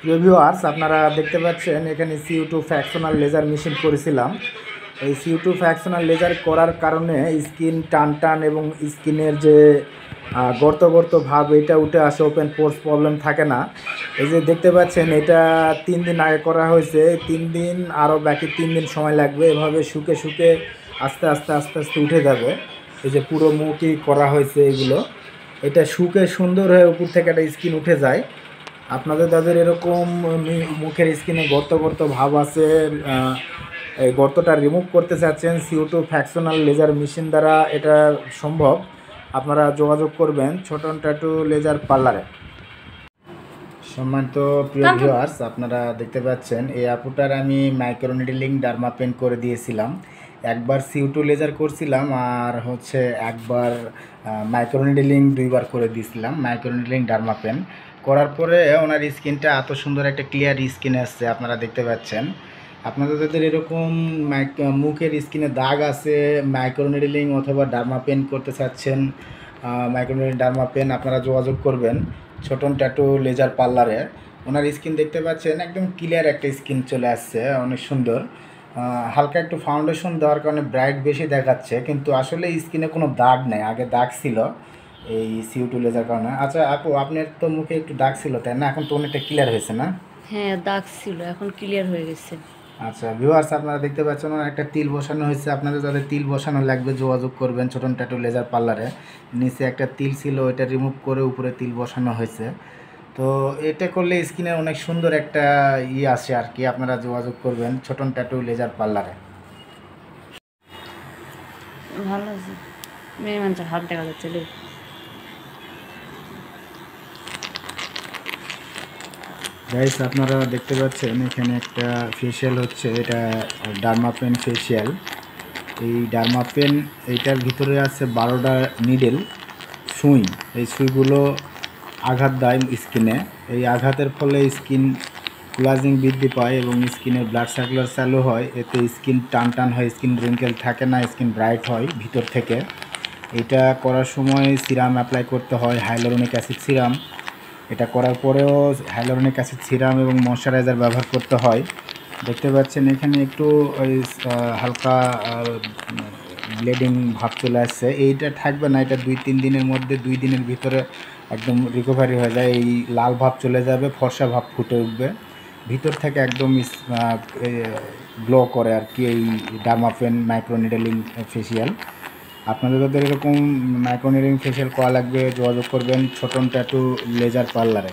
প্রিয় ভিউয়ার্স, আপনারা দেখতে পাচ্ছেন এখানে CO2 ফ্র্যাকশনাল লেজার মেশিন করেছিলাম। এই CO2 ফ্র্যাকশনাল লেজার করার কারণে স্কিন টান টান এবং স্কিনের যে গর্ত গর্ত ভাব এটা উঠে আসে, ওপেন পোর্স প্রবলেম থাকে না। এই যে দেখতে পাচ্ছেন এটা 3 দিন আগে করা হয়েছে, 3 দিন আরও বাকি 3 দিন সময় লাগবে। এভাবে শুকে শুকে আস্তে আস্তে আস্তে আস্তে উঠে যাবে। এই যে পুরো মুখই করা হয়েছে এগুলো, এটা শুকে সুন্দর হয়ে উপর থেকে একটা স্কিন উঠে যায়। আপনাদের যাদের এরকম মুখের স্কিনে গর্ত গর্ত ভাব আছে, এই গর্তটা রিমুভ করতে চাচ্ছেন, CO2 ফ্র্যাকশনাল লেজার মেশিন দ্বারা এটা সম্ভব। আপনারা যোগাযোগ করবেন ছোটন ট্যাটু লেজার পার্লারে। সম্মানিত প্রিয় ভিউয়ার্স, আপনারা দেখতে পাচ্ছেন এই আপুটার আমি মাইক্রোনিডলিং ডার্মা পেন করে দিয়েছিলাম। একবার CO2 লেজার করছিলাম আর একবার মাইক্রোনিডলিং 2বার করে দিয়েছিলাম। মাইক্রোনিডলিং ডার্মা পেন করার পরে ওনার স্কিনটা এত সুন্দর একটা ক্লিয়ার স্কিন আসছে, আপনারা দেখতে পাচ্ছেন। আপনাদের যাদের এরকম মুখের স্কিনে দাগ আছে, মাইক্রোনিডলিং অথবা ডার্মা পেন করতে চাচ্ছেন, মাইক্রোনিডলিং ডার্মা পেন আপনারা যোগাযোগ করবেন ছোটন ট্যাটু লেজার পার্লারে। ওনার স্কিন দেখতে পাচ্ছেন একদম ক্লিয়ার একটা স্কিন চলে আসছে, অনেক সুন্দর। হালকা একটু ফাউন্ডেশন দেওয়ার কারণে ব্রাইট বেশি দেখাচ্ছে, কিন্তু আসলে স্কিনে কোনো দাগ নেই। আগে দাগ ছিল এই CO2 লেজার কারণে। আচ্ছা আপু, আপনার তো মুখে একটু দাগ ছিল তাই না? এখন তো অনেকটা ক্লিয়ার হয়েছে না? হ্যাঁ, দাগ ছিল, এখন ক্লিয়ার হয়ে গেছে। আচ্ছা ভিউয়ার্স, আপনারা দেখতে পাচ্ছেন একটা তিল বসানো হয়েছে। আপনাদের যাদের তিল বসানো লাগবে যোগাযোগ করবেন ছোটন ট্যাটু লেজার পার্লারে। নিচে একটা তিল ছিল, ওইটা রিমুভ করে উপরে তিল বসানো হয়েছে। তো এটা করলে স্কিনের অনেক সুন্দর একটা আসে আর কি। আপনারা যোগাযোগ করবেন ছোটন ট্যাটু লেজার পার্লারে। ভালো আছে, মেয়ে মানুষের হাত দেখা যাচ্ছে। গাইস, আপনারা দেখতে পাচ্ছেন এখানে একটা ফেশিয়াল হচ্ছে, এটা ডার্মা পেন ফেশিয়াল। এই ডার্মা পেন এইটার ভিতরে আছে 12টা নিডেল সুই। এই সুইগুলো আঘাত দেয় স্কিনে। এই আঘাতের ফলে স্কিন কোলাজিং বৃদ্ধি পায় এবং স্কিনের ব্লাড সার্কুলার চালু হয়। এতে স্কিন টান টান হয়, স্কিন রিঙ্কেল থাকে না, স্কিন ব্রাইট হয় ভিতর থেকে। এটা করার সময় সিরাম অ্যাপ্লাই করতে হয়, হাইলোরনিক অ্যাসিড সিরাম। এটা করার পরেও হাইলোরনিক অ্যাসিড সিরাম এবং ময়শ্চারাইজার ব্যবহার করতে হয়। দেখতে পাচ্ছেন এখানে একটু ওই হালকা ব্লিডিং ভাব চলে আসছে। এইটা থাকবে না, এটা 2-3 দিনের মধ্যে, 2 দিনের ভিতরে একদম রিকভারি হয়ে যায়। এই লাল ভাব চলে যাবে, ফর্সা ভাব ফুটে উঠবে ভিতর থেকে, একদম গ্লো করে আর কি এই ডার্মা পেন মাইক্রোনিডলিং ফেশিয়াল। আপনাদের যাদের এরকম মাইক্রোনিডলিং ফেশিয়াল করা লাগবে যোগাযোগ করবেন ছোটন ট্যাটু লেজার পার্লারে।